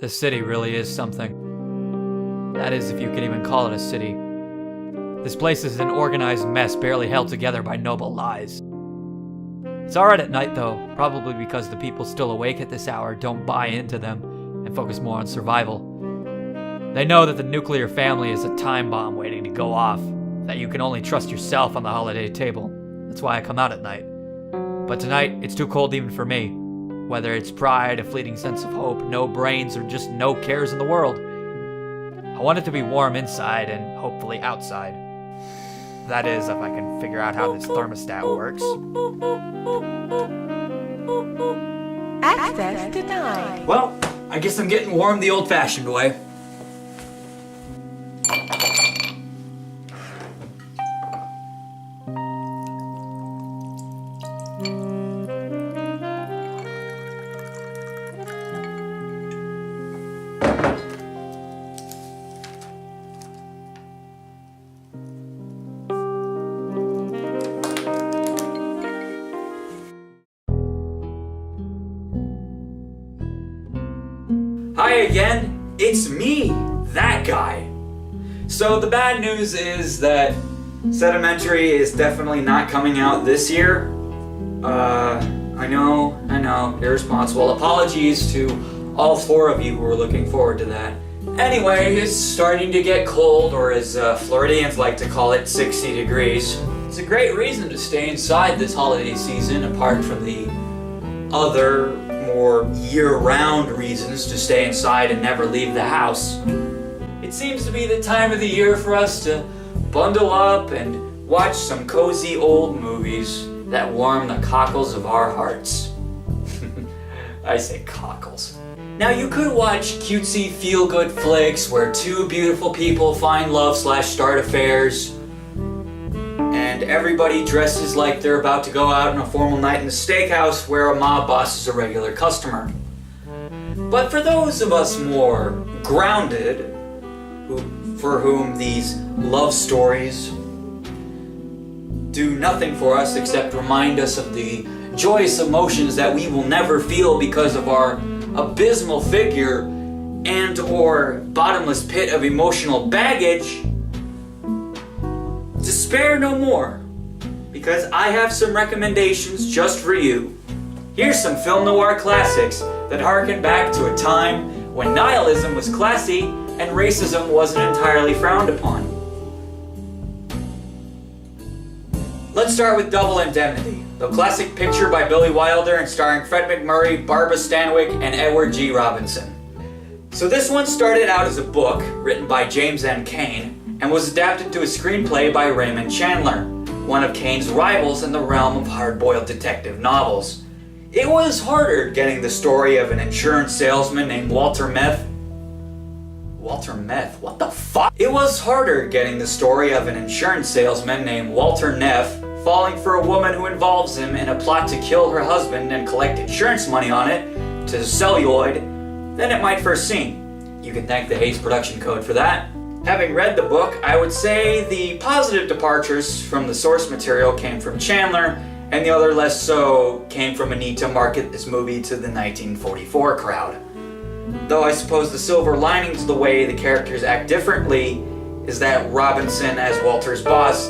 This city really is something. That is, if you can even call it a city. This place is an organized mess barely held together by noble lies. It's alright at night though, probably because the people still awake at this hour don't buy into them and focus more on survival. They know that the nuclear family is a time bomb waiting to go off, that you can only trust yourself on the holiday table. That's why I come out at night. But tonight, it's too cold even for me. Whether it's pride, a fleeting sense of hope, no brains, or just no cares in the world. I want it to be warm inside and hopefully outside. That is, if I can figure out how this thermostat works. Access denied. Well, I guess I'm getting warm the old-fashioned way. Hi again, it's me, that guy. So the bad news is that Sedimentary is definitely not coming out this year. I know, irresponsible. Apologies to all four of you who are looking forward to that. Anyway, it's starting to get cold, or as Floridians like to call it, 60 degrees. It's a great reason to stay inside this holiday season, apart from the other, more year-round reasons to stay inside and never leave the house. It seems to be the time of the year for us to bundle up and watch some cozy old movies that warm the cockles of our hearts. I say cockles. Now you could watch cutesy feel-good flicks where two beautiful people find love/start affairs, and everybody dresses like they're about to go out on a formal night in the steakhouse where a mob boss is a regular customer. But for those of us more grounded, for whom these love stories do nothing for us except remind us of the joyous emotions that we will never feel because of our abysmal figure and or bottomless pit of emotional baggage, despair no more, because I have some recommendations just for you. Here's some film noir classics that harken back to a time when nihilism was classy and racism wasn't entirely frowned upon. Let's start with Double Indemnity, the classic picture by Billy Wilder and starring Fred MacMurray, Barbara Stanwyck, and Edward G. Robinson. So this one started out as a book written by James M. Cain and was adapted to a screenplay by Raymond Chandler, one of Cain's rivals in the realm of hard-boiled detective novels. It was harder getting the story of an insurance salesman named Walter Meth. What the fuck? It was harder getting the story of an insurance salesman named Walter Neff falling for a woman who involves him in a plot to kill her husband and collect insurance money on it to celluloid than it might first seem. You can thank the Hayes production code for that. Having read the book, I would say the positive departures from the source material came from Chandler, and the other less so came from a need to market this movie to the 1944 crowd. Though I suppose the silver lining to the way the characters act differently is that Robinson, as Walter's boss,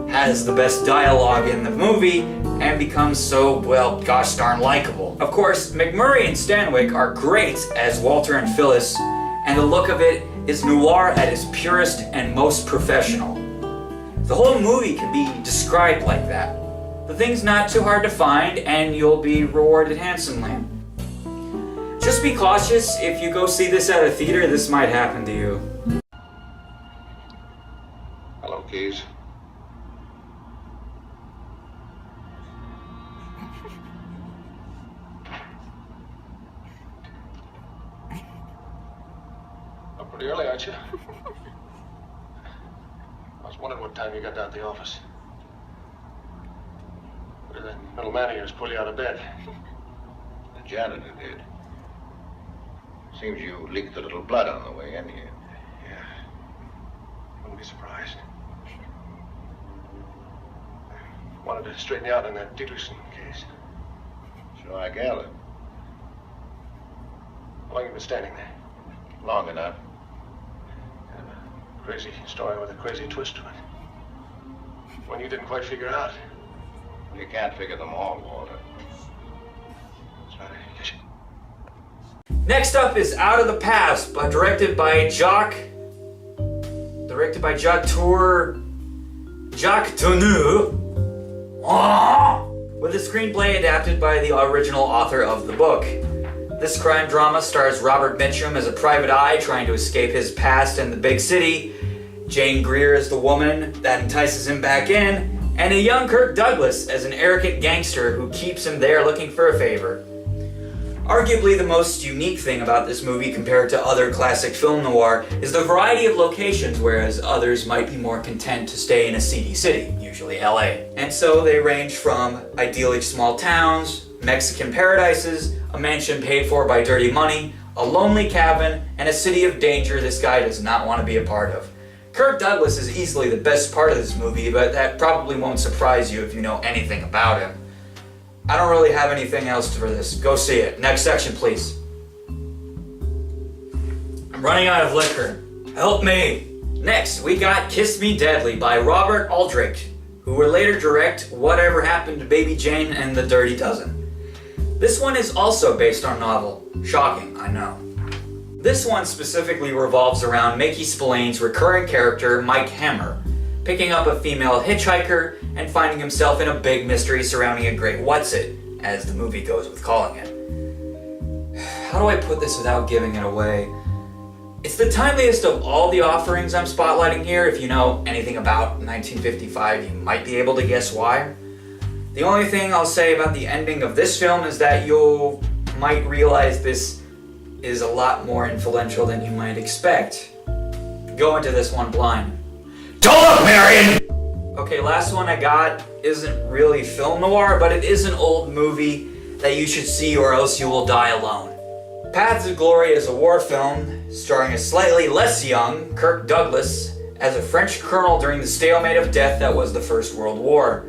has the best dialogue in the movie and becomes so, well, gosh darn likable. Of course, MacMurray and Stanwyck are great as Walter and Phyllis, and the look of it is noir at its purest and most professional. The whole movie can be described like that. The thing's not too hard to find, and you'll be rewarded handsomely. Just be cautious. If you go see this at a theater, this might happen to you. Hello, Keys. Up pretty early, aren't you? I was wondering what time you got down to the office. What did that little man of yours pull you out of bed? The janitor did. Seems you leaked a little blood on the way in here. Yeah. Wouldn't be surprised. Wanted to straighten you out in that Dietrichson case. So I gathered. How long have you been standing there? Long enough. Kind of a crazy story with a crazy twist to it. One you didn't quite figure out. You can't figure them all, Walter. That's right, I guess. Next up is Out of the Past, directed by Jacques Tourner, with a screenplay adapted by the original author of the book. This crime drama stars Robert Mitchum as a private eye trying to escape his past in the big city, Jane Greer as the woman that entices him back in, and a young Kirk Douglas as an arrogant gangster who keeps him there looking for a favor. Arguably the most unique thing about this movie compared to other classic film noir is the variety of locations, whereas others might be more content to stay in a seedy city, usually LA. And so they range from idyllic small towns, Mexican paradises, a mansion paid for by dirty money, a lonely cabin, and a city of danger this guy does not want to be a part of. Kirk Douglas is easily the best part of this movie, but that probably won't surprise you if you know anything about him. I don't really have anything else for this. Go see it. Next section, please. I'm running out of liquor. Help me! Next, we got Kiss Me Deadly by Robert Aldrich, who would later direct Whatever Happened to Baby Jane and the Dirty Dozen. This one is also based on a novel. Shocking, I know. This one specifically revolves around Mickey Spillane's recurring character, Mike Hammer, picking up a female hitchhiker and finding himself in a big mystery surrounding a great what's-it, as the movie goes with calling it. How do I put this without giving it away? It's the timeliest of all the offerings I'm spotlighting here. If you know anything about 1955, you might be able to guess why. The only thing I'll say about the ending of this film is that you might realize this is a lot more influential than you might expect. Go into this one blind. Don't look, Marion! Okay, last one I got isn't really film noir, but it is an old movie that you should see or else you will die alone. Paths of Glory is a war film starring a slightly less young Kirk Douglas as a French colonel during the stalemate of death that was the First World War.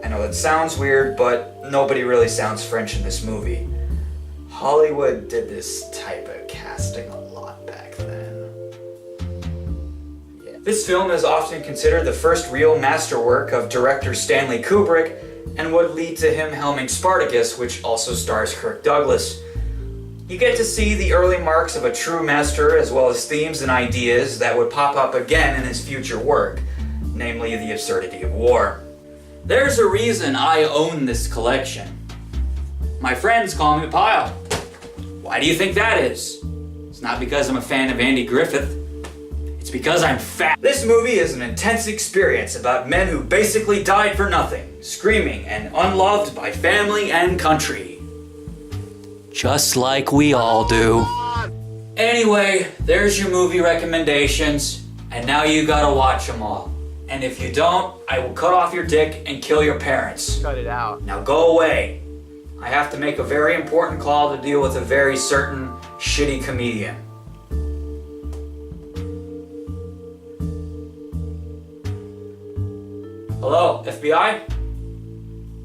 I know that sounds weird, but nobody really sounds French in this movie. Hollywood did this type of casting a lot back then. Yeah. This film is often considered the first real masterwork of director Stanley Kubrick and would lead to him helming Spartacus, which also stars Kirk Douglas. You get to see the early marks of a true master as well as themes and ideas that would pop up again in his future work, namely the absurdity of war. There's a reason I own this collection. My friends call me Pile. Why do you think that is? It's not because I'm a fan of Andy Griffith. It's because I'm fat. This movie is an intense experience about men who basically died for nothing, screaming and unloved by family and country. Just like we all do. Anyway, there's your movie recommendations, and now you gotta watch them all. And if you don't, I will cut off your dick and kill your parents. Cut it out. Now go away. I have to make a very important call to deal with a very certain shitty comedian. Hello, FBI?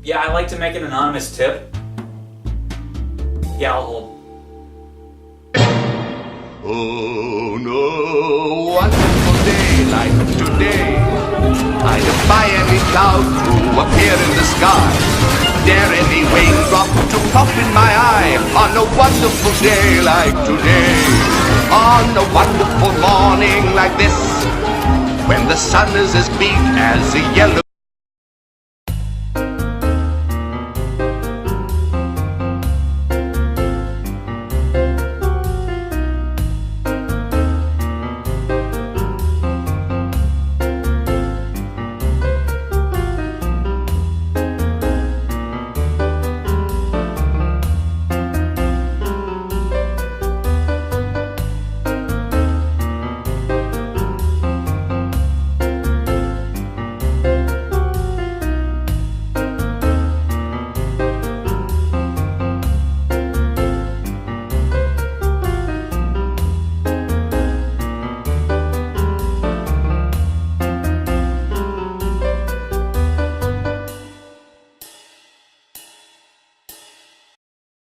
Yeah, I'd like to make an anonymous tip. Yeah, I'll hold. Oh no, wonderful day like today. I defy any cloud to appear in the sky. Dare any raindrop to pop in my eye. On a wonderful day like today. On a wonderful morning like this. When the sun is as big as a yellow